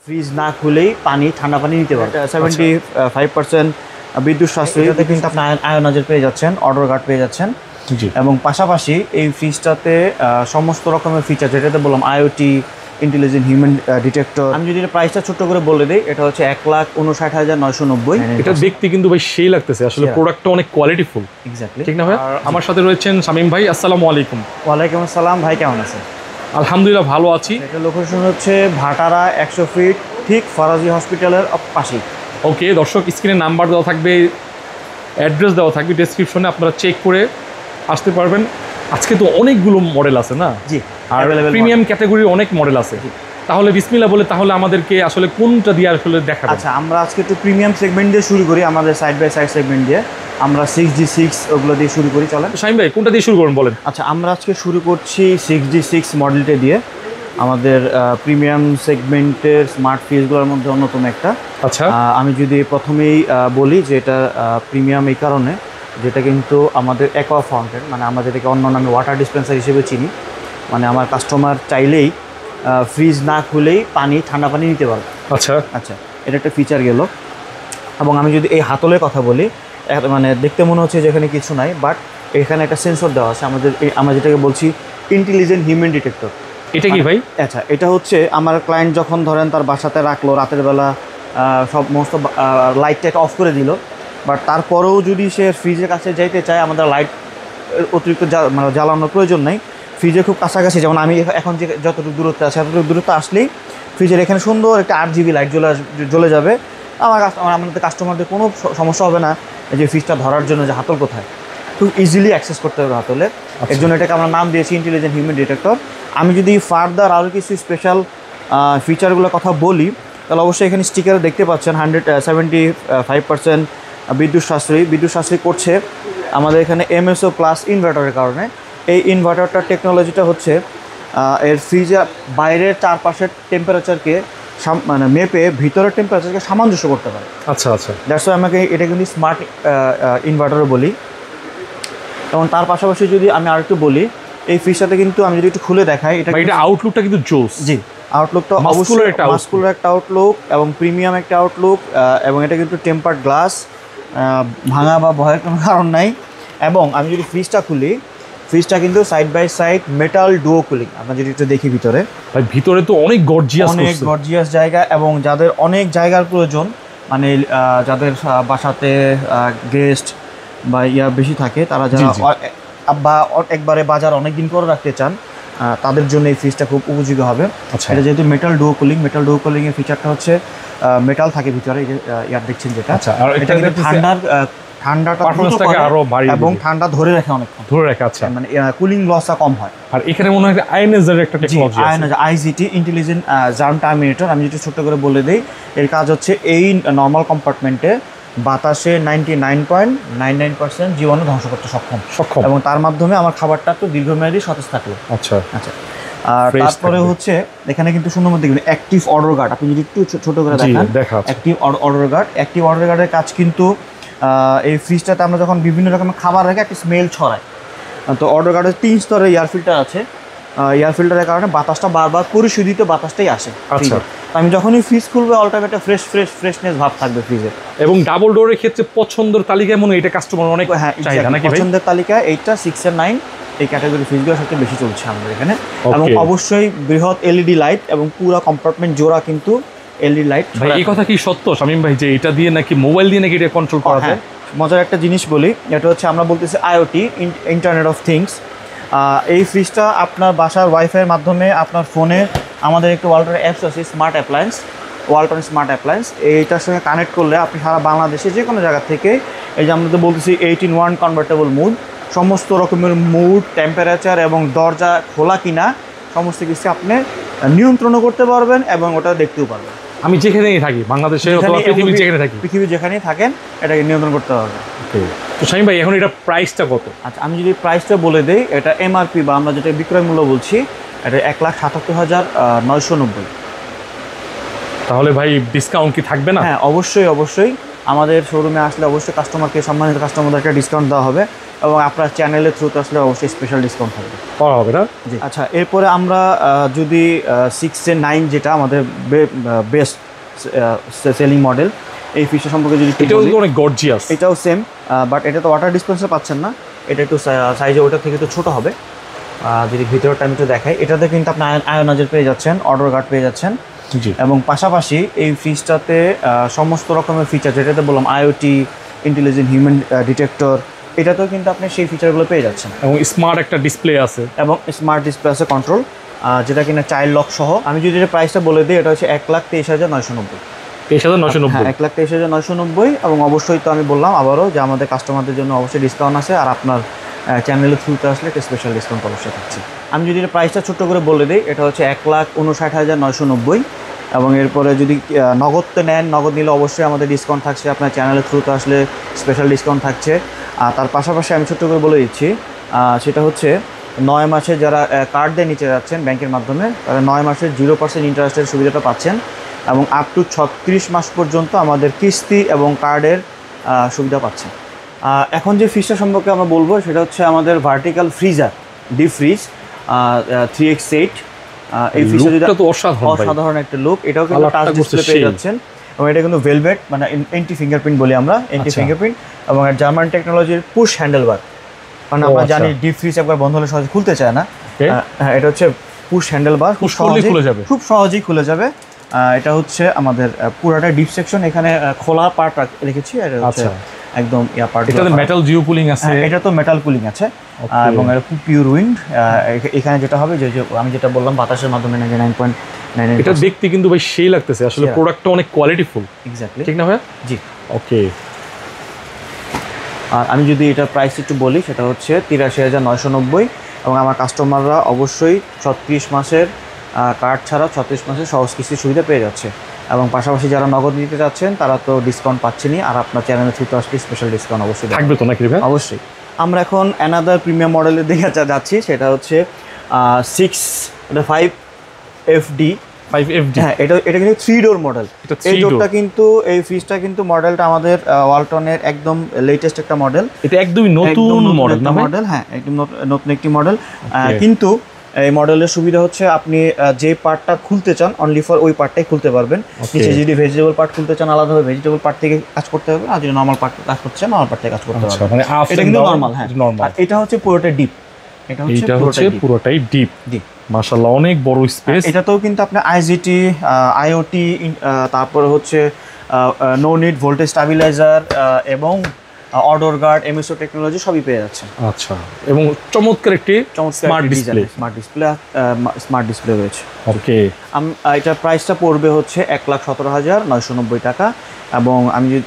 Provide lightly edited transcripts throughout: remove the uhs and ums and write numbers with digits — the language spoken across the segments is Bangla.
ফ্রিজ না খুলেই ঠান্ডা পানি নিতে পারবে। 75% বিদ্যুৎ সাশ্রয়ী কিন্তু আপনি আয়োনাইজার পেয়ে যাচ্ছেন, অর্ডার গার্ড পেয়ে যাচ্ছেন, এবং পাশাপাশি এই ফ্রিজটাতে সমস্ত রকমের ফিচার, যেটাতে বললাম আইওটি, ইন্টেলিজেন্ট হিউম্যান ডিটেক্টর। আমি যদি প্রাইসটা ছোট্ট করে বলে দিই, এটা হচ্ছে 1,59,990। এটা দেখতে কিন্তু ভাই সেই লাগতেছে, আসলে প্রোডাক্টটা অনেক কোয়ালিটিফুল। এক্স্যাক্টলি, ঠিক না ভাই? আর আমার সাথে রয়েছেন শামীম ভাই। আসসালামু আলাইকুম। ওয়ালাইকুম আসসালাম ভাই, কেমন আছেন? আলহামদুলিল্লাহ ভালো আছি। এটা লোকেশন হচ্ছে ভাটারা 100 ফিট, ঠিক ফরাজি হসপিটালের পাশেই। ওকে দর্শক, স্ক্রিনে নাম্বার দেওয়া থাকবে, অ্যাড্রেস দেওয়া থাকবে ডেসক্রিপশনে, আপনারা চেক করে আসতে পারবেন। আজকে তো অনেকগুলো মডেল আছে না? জি, আর প্রিমিয়াম ক্যাটাগরির অনেক মডেল আছে। তাহলে বিসমিল্লাহ বলে তাহলে আমাদেরকে আসলে কোনটা দিয়ে আসলে দেখাবো? আচ্ছা, আমরা আজকে একটু প্রিমিয়াম সেগমেন্ট দিয়ে শুরু করি, আমাদের সাইড বাই সাইড সেগমেন্ট দিয়ে। আমরা 6G6 ওগুলো দিয়ে শুরু করি, চলেন। শামীম ভাই কোনটা দিয়ে শুরু করুন বলেন। আচ্ছা, আমরা আজকে শুরু করছি 6G6 মডেলটা দিয়ে, আমাদের প্রিমিয়াম সেগমেন্টের স্মার্ট ফ্রিজগুলোর মধ্যে অন্যতম একটা। আচ্ছা, আমি যদি প্রথমেই বলি যে এটা প্রিমিয়াম এই কারণে, যেটা কিন্তু আমাদের অ্যাকোয়া ফাউন্টেন, মানে আমরা যেটাকে অন্য নামে ওয়াটার ডিসপেন্সার হিসেবে চিনি। মানে আমার কাস্টমার চাইলেই ফ্রিজ না খুলেই ঠান্ডা পানি নিতে পারবে। আচ্ছা আচ্ছা, এটা একটা ফিচার গেল। এবং আমি যদি এই হাতলের কথা বলি, মানে দেখতে মনে হচ্ছে যেখানে কিছু নাই, বাট এখানে একটা সেন্সর দেওয়া আছে আমাদের, আমরা যেটাকে বলছি ইন্টেলিজেন্ট হিউম্যান ডিটেক্টর। এটা কি ভাই? আচ্ছা, এটা হচ্ছে আমার ক্লায়েন্ট যখন ধরেন তার বাসাতে রাখলো, রাতের বেলা সমস্ত লাইটটা অফ করে দিল, বাট তারপরেও যদি সে ফ্রিজের কাছে যাইতে চায়, আমাদের লাইট অতিরিক্ত মানে জ্বালানোর প্রয়োজন নাই। ফ্রিজে খুব কাছাকাছি, যেমন আমি এখন যে যতটুকু দূরত্বে আছে এতটুকু দূরত্ব আসলেই ফ্রিজের এখানে সুন্দর একটা 8GB লাইট জ্বলে যাবে। আমাদের কাস্টমারদের কোনো সমস্যা হবে না যে ফ্রিজটা ধরার জন্য যে হাতল কোথায়, খুব ইজিলি অ্যাক্সেস করতে হবে হাতলে। এর জন্য এটাকে আমরা নাম দিয়েছি ইন্টেলিজেন্ট হিউম্যান ডিটেক্টর। আমি যদি ফার্দার আরও কিছু স্পেশাল ফিচারগুলোর কথা বলি, তাহলে অবশ্যই এখানে স্টিকারে দেখতে পাচ্ছেন 175% বিদ্যুৎ সাশ্রয়ী করছে আমাদের এখানে MSO প্লাস ইনভার্টারের কারণে। এই ইনভার্টারটার টেকনোলজিটা হচ্ছে এর ফ্রিজের বাইরের চারপাশের টেম্পারেচারকে মানে মেপে ভিতরের টেম্পারেচারকে সামঞ্জস্য করতে পারে। আচ্ছা আচ্ছা, দ্যাটস ওয়াই আমাকে এটা কিন্তু স্মার্ট ইনভার্টারও বলি। এবং তার পাশাপাশি যদি আমি আরেকটু বলি, এই ফ্রিজটাতে কিন্তু আমি যদি একটু খুলে দেখাই, এটা আউটলুকটা কিন্তু জোস। জি, আউটলুকটা অবশ্যই মাস্কুলার একটা আউটলুক এবং প্রিমিয়াম একটা আউটলুক, এবং এটা কিন্তু টেম্পার্ড গ্লাস, ভাঙা বা ভয়ের কোনো কারণ নাই। এবং আমি যদি ফ্রিজটা খুলি, ফ্রিজটা কিন্তু side by side metal duo cooling. আমরা যদি একটু দেখি ভিতরে তো অনেক গর্জিয়াস জায়গা, এবং যাদের অনেক জায়গার প্রয়োজন, মানে যাদের বাসাতে গেস্ট বা বেশি থাকে, তারা যারা বা একবারে বাজার অনেক দিন করে রাখতে চান, তাদের জন্য এই ফ্রিজটা খুব উপযোগী হবে। এটা যেহেতু মেটাল ডুও কুলিং এর ফিচারটা হচ্ছে মেটাল থাকে ভিতরে, ইয়ার দেখছেন যেটা, এটা ঠান্ডাটা আরো বাড়িয়ে এবং ঠান্ডা ধরে রাখে অনেকক্ষণ আচ্ছা, মানে কুলিং লসটা কম হয়। আর এখানে মনে হয় আয়োনাইজার একটা টেকনোলজি আছে, IGT ইন্টেলিজেন্ট জার্ম টার্মিনেটর। আমি যেটা ছোট্ট করে বলে দেই, এর কাজ হচ্ছে এই নর্মাল কম্পার্টমেন্টে বাতাসে 99.99% জীবাণু ধ্বংস করতে সক্ষম, এবং তার মাধ্যমে আমার খাবারটা একটু দীর্ঘমেয়াদী সতেজ থাকলো। আচ্ছা আচ্ছা, আর তারপরে হচ্ছে এখানে কিন্তু সুন্দর মধ্যে অ্যাক্টিভ অর্ডার গার্ড। আপনি যদি একটু ছোট করে দেখেন, অ্যাক্টিভ অর্ডার গার্ডের কাজ কিন্তু এই ফ্রিজটাতে আমরা যখন বিভিন্ন রকমের খাবার রেখে একটা স্মেল ছড়ায়, তো অর্ডার গার্ডের 3 স্তরের এয়ার ফিল্টার আছে। এয়ার ফিল্টারের কারণে বাতাসটা বারবার পরিশোধিত বাতাসটাই আসে। আচ্ছা, আমি যখনই ফ্রিজ খুলবে অলটাইম একটা ফ্রেশনেস ভাব থাকবে ফ্রিজে। এবং ডাবল ডোরের ক্ষেত্রে পছন্দের তালিকায় মনে হয় এটা কাস্টমার অনেক চাহিদা নাকি? পছন্দের তালিকায় 8টা 6 আর 9 এই ক্যাটাগরি ফ্রিজগুলো সবচেয়ে বেশি চলছে আমাদের এখানে। এবং অবশ্যই বৃহৎ LED লাইট এবং পুরো কম্পার্টমেন্ট জোড়া কিন্তু LED লাইট। ভাই এই কথা কি সত্য শামীম ভাই, যে এটা দিয়ে নাকি মোবাইল দিয়ে নাকি এটা কন্ট্রোল করা যায়? মজার একটা জিনিস বলি, এটা হচ্ছে আমরা বলতেছি IoT, ইন্টারনেট অফ থিংস। এই ফ্রিজটা আপনার বাসার ওয়াইফাইয়ের মাধ্যমে আপনার ফোনে, আমাদের একটু ওয়ালটনের অ্যাপস আছে ওয়ালটন স্মার্ট অ্যাপ্লায়েন্স, এইটার সঙ্গে কানেক্ট করলে আপনি সারা বাংলাদেশে যে কোনো জায়গা থেকে, এই যে আমরা তো বলতেছি 8-in-1 কনভার্টেবল মুড, সমস্ত রকমের মুড, টেম্পারেচার এবং দরজা খোলা কিনা সমস্ত কিছু আপনি নিয়ন্ত্রণও করতে পারবেন এবং ওটা দেখতেও পারবেন। আমি যেখানেই থাকি, বাংলাদেশে অথবা পৃথিবীর যেখানেই থাকেন, এটাকে নিয়ন্ত্রণ করতে পারবেন। তো শামীম ভাই এখন এটা প্রাইসটা কত? আচ্ছা, আমি যদি প্রাইসটা বলে দিই, এটা MRP বা আমরা যেটা বিক্রয় মূল্য বলছি, এটা 1,77,990। তাহলে ভাই ডিসকাউন্ট কি থাকবে না? হ্যাঁ, অবশ্যই আমাদের শোরুমে আসলে অবশ্যই সম্মানিত কাস্টমারদেরকে ডিসকাউন্ট দেওয়া হবে। এবং আপনার চ্যানেলের থ্রুতে আসলে অবশ্যই স্পেশাল ডিসকাউন্ট থাকবে। করা হবে না? জি। আচ্ছা, এরপরে আমরা যদি 6 যেটা আমাদের বেস্ট সেলিং মডেল, এই ফিচার সম্পর্কে যদি এটাও অনেক গর্জিয়াস। এটাও সেম, বাট এটা তো ওয়াটার ডিসপেন্সার পাচ্ছেন না, এটা একটু সাইজে ওটা থেকে একটু ছোটো হবে। যদি ভিতরটা আমি একটু দেখাই, এটাতে কিন্তু আপনি আয়োনাইজার পেয়ে যাচ্ছেন, অর্ডার গার্ড পেয়ে যাচ্ছেন, এবং পাশাপাশি এই ফ্রিজটাতে সমস্ত রকমের ফিচার, যেটাতে বললাম আইওটি, ইন্টেলিজেন্ট হিউম্যান ডিটেক্টর, এটাতেও কিন্তু আপনি সেই ফিচারগুলো পেয়ে যাচ্ছেন। এবং স্মার্ট একটা ডিসপ্লে আছে, এবং স্মার্ট ডিসপ্লে আছে কন্ট্রোল, যেটা কিনা চাইল্ড লক সহ। আমি যদি এটা প্রাইসটা বলে দিই, এটা হচ্ছে 1,23,990। 23,990। 1,23,990। এবং অবশ্যই তো আমি বললাম আবারও যে আমাদের কাস্টমারদের জন্য অবশ্যই ডিসকাউন্ট আছে, আর আপনার চ্যানেলের থ্রুতে আসলে একটা স্পেশাল ডিসকাউন্ট অবশ্যই থাকছে। আমি যদি এটা প্রাইসটা ছোট্ট করে বলে দিই, এটা হচ্ছে 1,59,990। এবং এরপরে যদি নগদতে নেন, নগদ নিলে অবশ্যই আমাদের ডিসকাউন্ট থাকছে, আপনার চ্যানেলের থ্রুতে আসলে স্পেশাল ডিসকাউন্ট থাকছে। আর তার পাশাপাশি আমি ছোট্ট করে বলে দিচ্ছি, সেটা হচ্ছে 9 মাসে যারা কার্ড দিয়ে নিতে যাচ্ছেন ব্যাংকের মাধ্যমে, তারা 9 মাসের 0% ইন্টারেস্টের সুবিধাটা পাচ্ছেন, এবং আপ টু 36 মাস পর্যন্ত আমাদের কিস্তি এবং কার্ডের সুবিধা পাচ্ছেন। এখন যে ফ্রিজটা সম্পর্কে আমরা বলবো, সেটা হচ্ছে আমাদের vertical freezer, deep fridge 3x8। এই ফ্রিজটা যদি অসাধারণ একটা লুক, এটাও কিন্তু টাচ ডিসপ্লে পেয়ে যাচ্ছেন, এবং এটা কিন্তু ভেলভেট, মানে এন্টি ফিঙ্গারপ্রিন্ট বলি আমরা, এন্টি ফিঙ্গারপ্রিন্ট, এবং জার্মান টেকনোলজির পুশ হ্যান্ডেল বার। কারণ আমরা জানি ডিপ ফ্রিজ একবার বন্ধ হলে সহজে খুলতে চায় না। হ্যাঁ, এটা হচ্ছে পুশ হ্যান্ডেল বার, খুব সহজেই খুলে যাবে। এটা হচ্ছে আমাদের পুরোটা ডিপ সেকশন, এখানে খোলা পার্ট রেখেছি, এটা হচ্ছে একদম এটাতে মেটাল জিও কুলিং আছে, এটা তো মেটাল কুলিং আছে, এবং এটা খুব পিওর উইন্ড। এখানে যেটা হবে যে আমি যেটা বললাম, বাতাসের মাধ্যমে 99.99, এটা দেখতে কিন্তু ভাই সেই লাগতেছে, আসলে প্রোডাক্টটা অনেক কোয়ালিটিফুল। এক্স্যাক্টলি, ঠিক না ভাই? জি, ওকে। আর আমি যদি এটার প্রাইস একটু বলি, সেটা হচ্ছে 83,990। এবং আমার কাস্টমাররা অবশ্যই 36 মাসের কার্ড ছাড়া 36 মাসের সহজ কিস্তির সুবিধা পেয়ে যাচ্ছে, এবং পাশাপাশি যারা নগদ নিতে যাচ্ছেন তারা তো ডিসকাউন্ট পাচ্ছেনই, আর আপনার চ্যানেলের থ্রুতে আসলে স্পেশাল ডিসকাউন্ট অবশ্যই থাকবে তো নাকি ভাই? অবশ্যই। আমরা এখন অ্যানাদার প্রিমিয়াম মডেলের দিকে যাচ্ছি, সেটা হচ্ছে 5FD। হ্যাঁ, এটা কিন্তু 3 ডোর মডেল। এই ডোরটা কিন্তু, এই ফ্রিজটা কিন্তু মডেলটা আমাদের ওয়ালটনের একদম লেটেস্ট একটা মডেল। এটা একদমই নতুন মডেল। হ্যাঁ, একদম নতুন একটি মডেল। কিন্তু এই মডেলের সুবিধা হচ্ছে আপনি যে পার্টটা খুলতে চান অনলি ফর ওই পার্টটাই খুলতে পারবেন। নিচে যদি ভেজিটেবল পার্ট খুলতে চান আলাদাভাবে ভেজিটেবল পার্ট থেকে কাজ করতে হবে, আর যদি নর্মাল পার্ট কাজ করতে চান নর্মাল পার্ট থেকে কাজ করতে হবে। মানে এটা কিন্তু নর্মাল। হ্যাঁ, আর এটা হচ্ছে পুরোটাই ডিপ। এটা হচ্ছে পুরোটাই ডিপ। মাশাআল্লাহ, অনেক বড় স্পেস। এটাতেও কিন্তু আপনি আইজিটি, আইওটি, তারপরে হচ্ছে নো নিড ভোল্টেজ স্টাবিলাইজার, এবং অর্ডার গার্ড, এমএসও টেকনোলজি সবই পেয়ে যাচ্ছে। আচ্ছা, এবং চমৎকার একটি স্মার্ট ডিসপ্লে রয়েছে। ওকে। এটার প্রাইসটা পড়বে হচ্ছে 1,17,990 টাকা, এবং আমি যদি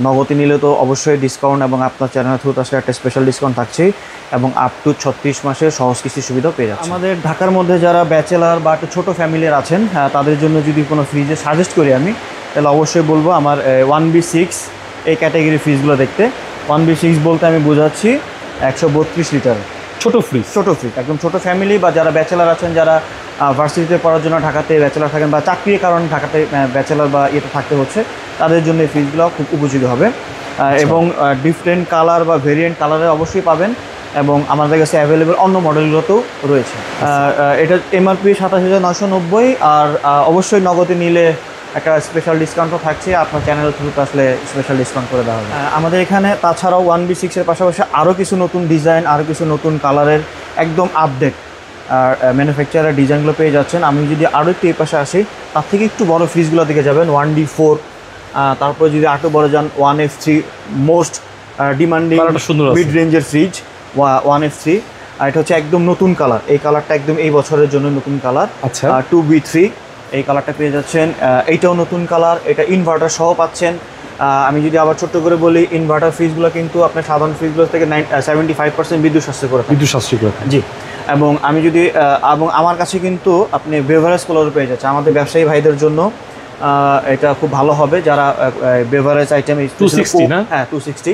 নগদে নিলে তো অবশ্যই ডিসকাউন্ট, এবং আপনার চ্যানেলের থ্রুতে আসলে একটা স্পেশাল ডিসকাউন্ট থাকছেই, এবং আপ টু 36 মাসের সহজ কিস্তির সুবিধাও পেয়ে যাচ্ছে। আমাদের ঢাকার মধ্যে যারা ব্যাচেলার বা একটু ছোটো ফ্যামিলির আছেন, তাদের জন্য যদি কোনো ফ্রিজে সাজেস্ট করি আমি, তাহলে অবশ্যই বলবো আমার 1B6 এই ক্যাটাগরি ফ্রিজগুলো দেখতে। 1B6 বলতে আমি বোঝাচ্ছি 132 লিটার ছোটো ফ্রিজ, একদম ছোটো ফ্যামিলি, বা যারা ব্যাচেলার আছেন, যারা ভার্সিটিতে পড়ার জন্য ঢাকাতে ব্যাচেলার থাকেন, বা চাকরির কারণে ঢাকাতে ব্যাচেলার বা ইয়েতে থাকতে হচ্ছে, তাদের জন্য এই ফ্রিজগুলো খুব উপযোগী হবে। এবং ডিফারেন্ট কালার বা ভেরিয়েন্ট কালারে অবশ্যই পাবেন, এবং আমাদের কাছে অ্যাভেলেবেল অন্য মডেলগুলোতেও রয়েছে। এটা এমআরপি 27,990, আর অবশ্যই নগদে নিলে একটা স্পেশাল ডিসকাউন্টও থাকছে, আপনার চ্যানেলের থ্রুতে আসলে স্পেশাল ডিসকাউন্ট করে দেওয়া হবে। আমাদের এখানে তাছাড়াও 1B6-এর পাশাপাশি আরও কিছু নতুন ডিজাইন, আরও কিছু নতুন কালারের একদম আপডেট আর ম্যানুফ্যাকচারার ডিজাইনগুলো পেয়ে যাচ্ছেন। আমি যদি আরও একটু এই পাশে আসি, তার থেকে একটু বড় ফ্রিজগুলো দিকে যাবেন, 1D4, তারপরে যদি আরও বড় যান 1F3, মোস্ট ডিমান্ডিং মিড রেঞ্জের ফ্রিজ 1F3। এটা হচ্ছে একদম নতুন কালার, এই কালারটা একদম এই বছরের জন্য নতুন কালার। আচ্ছা, 2B3 এই কালারটা পেয়ে যাচ্ছেন। এইটাও নতুন কালার, এটা ইনভার্টার সহ পাচ্ছেন। আমি যদি আবার ছোট্ট করে বলি, ইনভার্টার ফ্রিজগুলো কিন্তু আপনার সাধারণ ফ্রিজগুলো থেকে 75% বিদ্যুৎ সাশ্রয় করে। জি, এবং আমি যদি এবং আমার কাছে কিন্তু আপনি বেভারেজ কুলার পেয়ে যাচ্ছে। আমাদের ব্যবসায়ী ভাইদের জন্য এটা খুব ভালো হবে, যারা বেভারেজ আইটেম 260 না? হ্যাঁ, 260,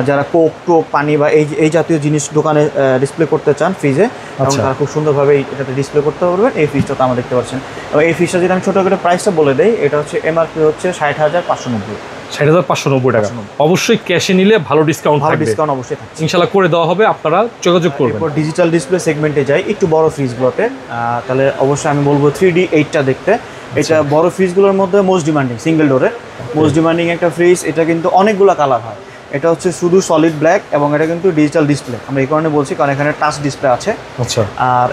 যারা কোক টোক পানি বা এই জাতীয় জিনিস দোকানে ডিসপ্লে করতে চান ফ্রিজে, এবং তারা খুব সুন্দরভাবে এটাতে ডিসপ্লে করতে পারবেন। এই ফ্রিজটা আমরা দেখতে পাচ্ছেন। এবং এই ফ্রিজটা যদি আমি ছোটো করে প্রাইসটা বলে দেই, এটা হচ্ছে এমআরপি হচ্ছে 60,590। 60,590 টাকা। অবশ্যই ক্যাশে নিলে ভালো ডিসকাউন্ট ভালো থাকবে, ডিসকাউন্ট অবশ্যই থাকছে। ইনশাআল্লাহ করে দেওয়া হবে, আপনারা যোগাযোগ করবেন। এরপর ডিজিটাল ডিসপ্লে সেগমেন্টে যাই, একটু বড় ফ্রিজগুলোতে, তাহলে অবশ্যই আমি বলবো 3D8টা দেখতে। এটা বড় ফ্রিজগুলোর মধ্যে মোস্ট ডিমান্ডিং, সিঙ্গেল ডোরের মোস্ট ডিমান্ডিং একটা ফ্রিজ। এটা কিন্তু অনেকগুলো কালার হয়। এটা হচ্ছে শুধু সলিড ব্ল্যাক এবং এটা কিন্তু ডিজিটাল ডিসপ্লে। আমরা এই কারণে বলছি কারণ এখানে টাচ ডিসপ্লে আছে। আচ্ছা, আর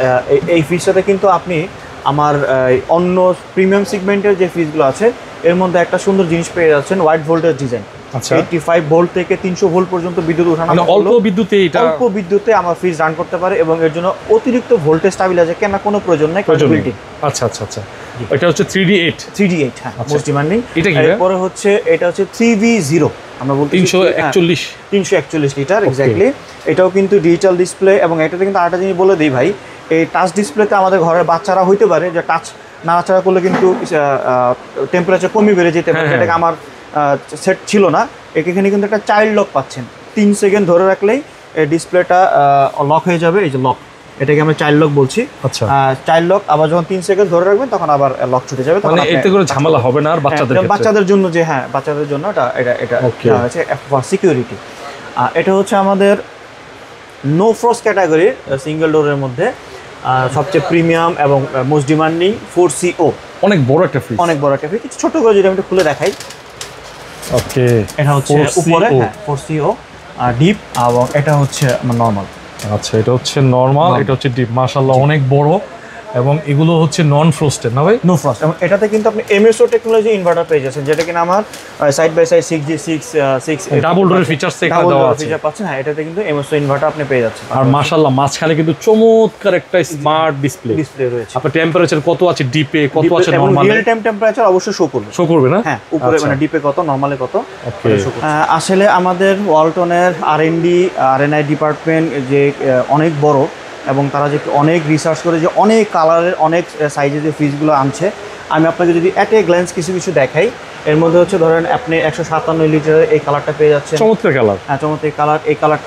এই ফ্রিজটাতে কিন্তু আপনি আমার অন্য প্রিমিয়াম সেগমেন্টের যে ফ্রিজগুলো আছে এর মধ্যে একটা সুন্দর জিনিস পেয়ে যাচ্ছেন, ওয়াইড ভোল্টেজ ডিজাইন। আচ্ছা, 85 ভোল্ট থেকে 300 ভোল্ট পর্যন্ত বিদ্যুৎ ওঠানো, অল্প বিদ্যুতে এটা অল্প বিদ্যুতে আমার ফ্রিজ রান করতে পারে এবং এর জন্য অতিরিক্ত ভোল্টেজ স্টেবিলাইজার কেনার কোনো প্রয়োজন নেই। আচ্ছা আচ্ছা আচ্ছা, এটা হচ্ছে 3D8। হ্যাঁ, মোস্ট ডিমান্ডিং। এটা কি? এরপরে হচ্ছে এটা হচ্ছে 3V0, আমরা বলতে 341 লিটার এক্স্যাক্টলি। এটাও কিন্তু ডিজিটাল ডিসপ্লে এবং এটাতে কিন্তু আরেকটা জিনিস বলে দিই ভাই, এই টাচ ডিসপ্লেতে আমাদের ঘরের বাচ্চারা হইতে পারে যে টাচ নাড়াচাড়া করলে কিন্তু টেম্পারেচার কমে বেড়ে যেতে পারে, এটাকে আমার সেট ছিল না। এখানে কিন্তু একটা চাইল্ড লক পাচ্ছেন, 3 সেকেন্ড ধরে রাখলেই এই ডিসপ্লেটা লক হয়ে যাবে। এই যে লক, এটাকে আমরা চাইল্ড লক বলছি। আচ্ছা, চাইল্ড লক আবার যখন 3 সেকেন্ড ধরে রাখবেন তখন আবার লক ছুটে যাবে। মানে এতে করে ঝামেলা হবে না আর বাচ্চাদের জন্য, যে হ্যাঁ বাচ্চাদের জন্য এটা হচ্ছে ফর সিকিউরিটি। এটা হচ্ছে আমাদের নো ফ্রস্ট ক্যাটাগরির সিঙ্গেল ডোরের মধ্যে সবচেয়ে প্রিমিয়াম এবং মোস্ট ডিমান্ডিং 4CO। অনেক বড় একটা ফ্রিজ, অনেক বড় একটা ফ্রিজ। কিছু ছোট করে যদি আমি একটু খুলে দেখাই। ওকে, এটা হচ্ছে উপরে 4CO ডিপ এবং এটা হচ্ছে নরমাল। আচ্ছা, এটা হচ্ছে নরমাল, এটা হচ্ছে ডিপ। মাশাআল্লাহ অনেক বড়, এবং এগুলো হচ্ছে নন ফ্রস্টেড না ভাই? No frost. এবং এটাতে কিন্তু আপনি MSO টেকনোলজি ইনভার্টার পেয়ে যাচ্ছেন, যেটা কিনা আমার side by side 6G6 double ডোরের ফিচারস এখানে দেওয়া আছে। ফিচার পাচ্ছেন, হ্যাঁ এটাতে কিন্তু MSO ইনভার্টার আপনি পেয়ে যাচ্ছেন। আর মাশাআল্লাহ মাঝখানে কিন্তু চমৎকার একটা স্মার্ট ডিসপ্লে রয়েছে। আপনার টেম্পারেচার কত আছে ডিপে, কত আছে নরমালে, রিয়েল টাইম টেম্পারেচার অবশ্যই শো করবে না? হ্যাঁ, উপরে মানে ডিপে কত, নরমালে কত। আসলে আমাদের ওয়ালটনের R&D R&I ডিপার্টমেন্ট যে অনেক বড়, এবং তারা যে অনেক রিসার্চ করে যে অনেক কালারের অনেক সাইজের যে ফ্রিজগুলো আনছে। আমি আপনাকে যদি অ্যাট এ গ্ল্যান্স কিছু দেখাই, এর মধ্যে হচ্ছে ধরেন আপনি 157 লিটারের এই কালারটা পেয়ে যাচ্ছেন। চমৎকার কালার। হ্যাঁ, চমৎকার কালার। এই কালার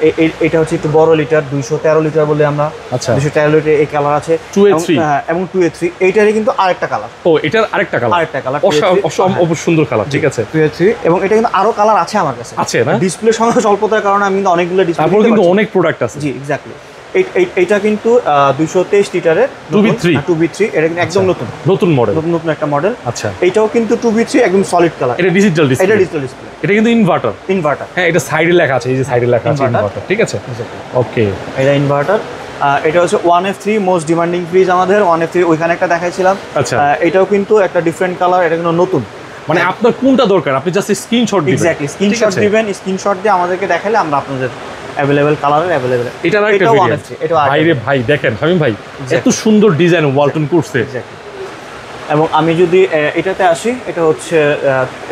এটা হচ্ছে একটু বড় লিটার, 213 লিটার বলে আমরা। আচ্ছা, 213 লিটার এই কালার আছে 2A3 এবং 2A3 এইটারই কিন্তু আরেকটা কালার। ও, এটার আরেকটা কালার অসম্ভব সুন্দর কালার। ঠিক আছে, 2A3 এবং এটা কিন্তু আরো কালার আছে আমার কাছে। আছে না? ডিসপ্লে সংখ্যা স্বল্পতার কারণে আমি কিন্তু অনেকগুলো ডিসপ্লে, তারপর কিন্তু অনেক প্রোডাক্ট আছে। জি, এক্স্যাক্টলি। এইটা কিন্তু 223 লিটারের 2B3। এটা কিন্তু একদম নতুন মডেল, নতুন একটা মডেল। আচ্ছা, এইটাও কিন্তু 2B3 একদম সলিড কালার। এটা ডিজিটাল ডিসপ্লে। এটা কিন্তু ইনভার্টার। হ্যাঁ, এটা সাইডে লেখা আছে, এই যে সাইডে লেখা আছে ইনভার্টার। ঠিক আছে, ওকে, এটা ইনভার্টার। এটা হচ্ছে 1F3 মোস্ট ডিমান্ডিং ফ্রিজ আমাদের। 1F3 ওইখানে একটা দেখাইছিলাম। আচ্ছা, এটাও কিন্তু একটা ডিফারেন্ট কালার, এটা কিন্তু নতুন। মানে আপনার কোনটা দরকার আপনি জাস্ট স্ক্রিনশট দিবেন। এক্স্যাক্টলি, স্ক্রিনশট দিবেন। স্ক্রিনশট দিয়ে আমাদেরকে দেখালে আমরা আপনাদের অ্যাভেলেবল কালারের অ্যাভেলেবল। এটা আরেকটা ভেরিয়েন্ট। এটা ভাইরে ভাই দেখেন শামীম ভাই, এত সুন্দর ডিজাইন ওয়ালটন করছে। এবং আমি যদি এটাতে আসি, এটা হচ্ছে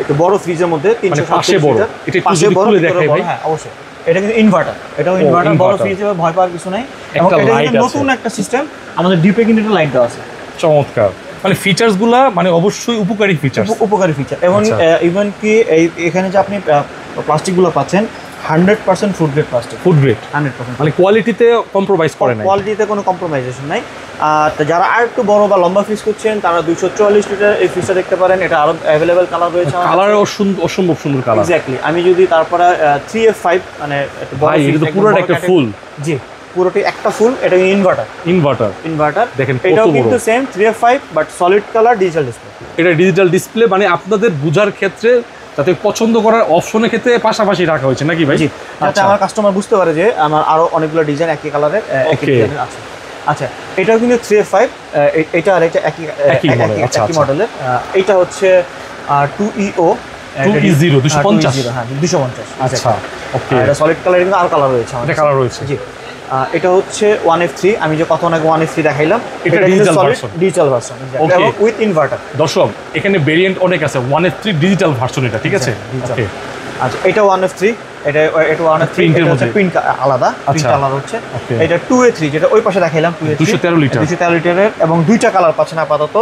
একটু বড় ফ্রিজের মধ্যে 370 লিটার। এটা একটু যদি খুলে দেখাই ভাই। হ্যাঁ, অবশ্যই। এটা কিন্তু ইনভার্টার, এটাও ইনভার্টার। বড় ফ্রিজে ভয় পাওয়ার কিছু নাই। এবং এটা কিন্তু নতুন একটা সিস্টেম, আমাদের ডিপে কিন্তু একটা লাইট দেওয়া আছে। চমৎকার। মানে ফিচারসগুলো মানে অবশ্যই উপকারী ফিচার। এবং ইভেন কি এখানে যে আপনি প্লাস্টিকগুলো পাচ্ছেন 100% ফুড গ্রেড প্লাস্টিক। 100%। মানে কোয়ালিটিতে কম্প্রোমাইজ করে না, কোয়ালিটিতে কোনো কম্প্রোমাইজেশন নাই। যারা আর একটু বড় বা লম্বা ফ্রিজ করছেন তারা 244 লিটার এই ফ্রিজটা দেখতে পারেন। এটা আরো অ্যাভেলেবল কালার রয়েছে। কালার অসম্ভব সুন্দর কালার। এক্স্যাক্টলি। আমি যদি তারপরে 3F5 মানে একটু বড় ফ্রিজ, এটা তো পুরোটা একটা ফুল। জি, পুরোটি একটা ফুল। এটা ইনভার্টার দেখেন, এটাও কিন্তু same 3F5 but solid colour digital display. এটা ডিজিটাল ডিসপ্লে, মানে আপনাদের বোঝার ক্ষেত্রে যাতে পছন্দ করার অপশনের ক্ষেত্রে পাশাপাশি রাখা হয়েছে নাকি ভাই? যাতে আমার কাস্টমার বুঝতে পারে যে আমার আরো অনেকগুলো ডিজাইন একই কালারের একই ডিজাইনের আছে। আচ্ছা, এটাও কিন্তু 3F5, এটা আর এটা একই মডেলের। এটা হচ্ছে 2EO 250 হ্যাঁ 250। আচ্ছা, ওকে, এটা সলিড কালার, কিন্তু আরো কালার রয়েছে আমাদের। কালার রয়েছে, জি। এটা হচ্ছে 1F3। আমি যে কত আগে 1F3 দেখাইলাম, এটা ডিজিটাল ভার্সন এবং উইথ ইনভার্টার। দর্শক, এখানে ভেরিয়েন্ট অনেক আছে। 1F3 ডিজিটাল ভার্সন এটা, ঠিক আছে? ওকে, আচ্ছা, এটা 1F3, এটা 1F3 এটা হচ্ছে প্রিন্ট আলাদা, প্রিন্ট আলাদা হচ্ছে। এটা 2A3 যেটা ওই পাশে দেখাইলাম, 213 লিটারের এবং দুইটা কালার পাচ্ছেন আপাতত,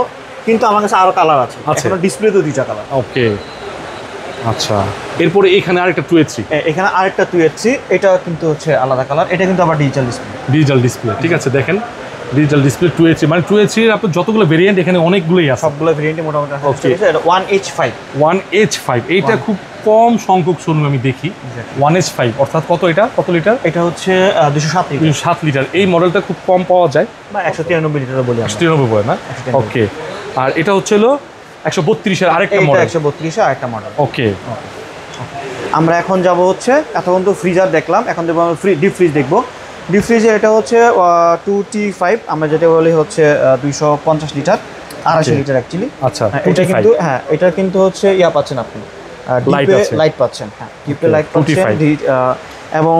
কিন্তু আমার কাছে আরো কালার আছে। এখনো ডিসপ্লেতে দুইটা কালার। ওকে, আচ্ছা, এরপরে এখানে আরেকটা 2A3, এখানে আরেকটা 2A3, এটা কিন্তু হচ্ছে আলাদা কালার। এটা কিন্তু আবার ডিজিটাল ডিসপ্লে। ঠিক আছে, দেখেন ডিজিটাল ডিসপ্লে 2A3, মানে 2A3 এর আপনার যতগুলো ভেরিয়েন্ট এখানে অনেকগুলোই আছে, সবগুলো ভেরিয়েন্টে মোটামুটি আছে। এটা 1H5 এইটা খুব কম সংখ্যক শোরুম আমি দেখি 1H5, অর্থাৎ কত লিটার? এটা হচ্ছে 207 লিটার। 7 লিটার। এই মডেলটা খুব কম পাওয়া যায়, বা 193 লিটার বলি আমরা। 193 বলে না? 193 ওকে। আর এটা হচ্ছে হলো 132 আরেকটা এটা মডেল। 132 আর একটা মডেল। ওকে। আমরা এখন যাব হচ্ছে, এতক্ষণ তো ফ্রিজার দেখলাম, এখন দেখবো আমরা ডিপ ফ্রিজ দেখবো। ডিপ ফ্রিজে এটা হচ্ছে 2T5, আমরা যেটা বলি হচ্ছে 250 লিটার, 250 লিটার অ্যাকচুয়ালি। আচ্ছা, এটা কিন্তু এটা কিন্তু হচ্ছে ইয়া পাচ্ছেন আপনি, লাইট পাচ্ছেন। হ্যাঁ, ডিপে লাইট পাচ্ছেন। এবং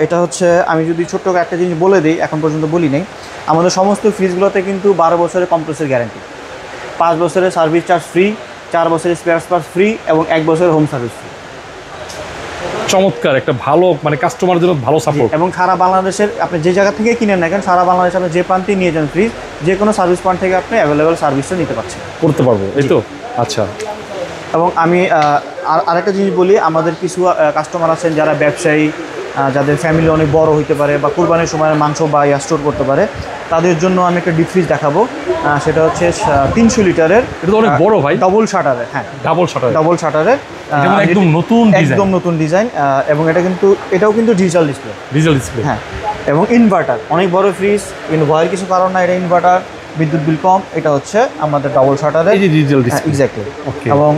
এটা হচ্ছে, আমি যদি ছোট্ট একটা জিনিস বলে দিই, এখন পর্যন্ত বলি নাই, আমাদের সমস্ত ফ্রিজগুলোতে কিন্তু 12 বছরের কম্প্রেসর গ্যারান্টি, 5 বছরের সার্ভিস চার্জ ফ্রি, 4 বছরের স্পেয়ার পার্টস ফ্রি এবং 1 বছরের হোম সার্ভিস ফ্রি। চমৎকার, একটা ভালো মানে কাস্টমারের জন্য ভালো সাপোর্ট। এবং সারা বাংলাদেশের আপনি যে জায়গা থেকে কিনেন না কেন, সারা বাংলাদেশে আপনি যে প্রান্তে নিয়ে যান ফ্রিজ, যে কোনো সার্ভিস পয়েন্ট থেকে আপনি অ্যাভেলেবেল সার্ভিসটা নিতে পারছেন, করতে পারবো, এই তো? আচ্ছা। এবং আমি আরেকটা জিনিস বলি, আমাদের কিছু কাস্টমার আছেন যারা ব্যবসায়ী, যাদের ফ্যামিলি অনেক বড় হইতে পারে বা কুরবানির সময় মাংস বা স্টোর করতে পারে, তাদের জন্য আমি একটা ডিপ ফ্রিজ দেখাবো। সেটা হচ্ছে 300 লিটারের। এটা তো অনেক বড় ভাই। ডবল শাটারের। হ্যাঁ, ডাবল শাটারের। একদম নতুন ডিজাইন। এবং এটাও কিন্তু ডিজিটাল ডিসপ্লে। হ্যাঁ, এবং ইনভার্টার, অনেক বড় ফ্রিজ, কিন্তু ভয়ের কিছু কারণ না, এটা ইনভার্টার, বিদ্যুৎ বিল কম। এটা হচ্ছে আমাদের ডাবল শাটারের, এই যে ডিজিটাল ডিসপ্লে। এক্স্যাক্টলি। ওকে। এবং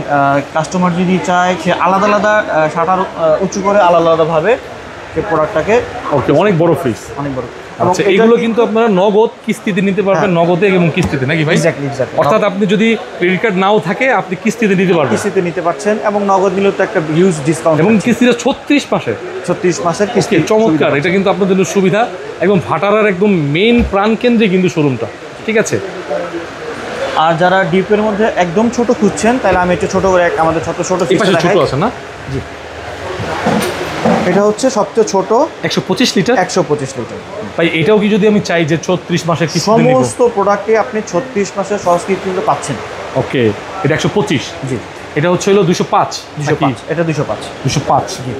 কাস্টমার যদি চায় সে আলাদা আলাদা শাটার উঁচু করে আলাদাভাবে সে প্রোডাক্টটাকে। ওকে, অনেক বড় ফ্রিজ, অনেক বড়। আচ্ছা, এইগুলো কিন্তু আপনারা নগদ কিস্তিতে নিতে পারবেন, নগদে এবং কিস্তিতে, নাকি ভাই? এক্স্যাক্টলি। অর্থাৎ আপনি যদি ক্রেডিট কার্ড নাও থাকে, আপনি কিস্তিতে নিতে পারবেন। কিস্তিতে নিতে পারছেন, এবং নগদ নিলেও তো একটা হিউজ ডিসকাউন্ট, এবং কিস্তিটা 36 মাসে, 36 মাসের কিস্তি। চমৎকার, এটা কিন্তু আপনাদের জন্য সুবিধা। একদম ভাটারার একদম মেইন প্রাণকেন্দ্রে কিন্তু শোরুমটা, ঠিক আছে? আর যারা ডিপের মধ্যে একদম ছোট খুঁজছেন, তাহলে আমি একটু ছোট করে আমাদের ছোট ছোট আছে না? জি, এটা হচ্ছে সবচেয়ে ছোট, 125 লিটার। 125 লিটার। ভাই, এটাও কি যদি আমি চাই যে 36 মাসের কিস্তি নিব? সমস্ত প্রোডাক্টে আপনি 36 মাসের সহজ কিস্তি কিন্তু পাচ্ছেন। ওকে, এটা 125। জি, এটা হচ্ছে হলো 205। এটা 205। 205। জি।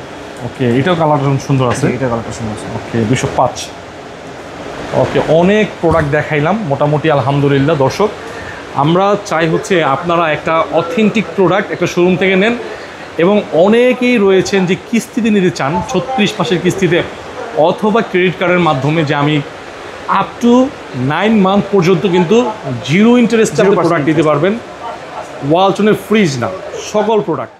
ওকে, এটাও কালার সুন্দর আছে। এটা কালারটা সুন্দর আছে। ওকে, 205। ওকে, অনেক প্রোডাক্ট দেখাইলাম মোটামুটি, আলহামদুলিল্লাহ। দর্শক, আমরা চাই হচ্ছে আপনারা একটা অথেন্টিক প্রোডাক্ট একটা শোরুম থেকে নেন, এবং অনেকেই রয়েছেন যে কিস্তিতে নিতে চান, 36 মাসের কিস্তিতে অথবা ক্রেডিট কার্ডের মাধ্যমে, যে আমি আপ টু 9 মান্থ পর্যন্ত কিন্তু 0 ইন্টারেস্টে প্রোডাক্ট দিতে পারবেন। ওয়ালটনের ফ্রিজ না, সকল প্রোডাক্ট।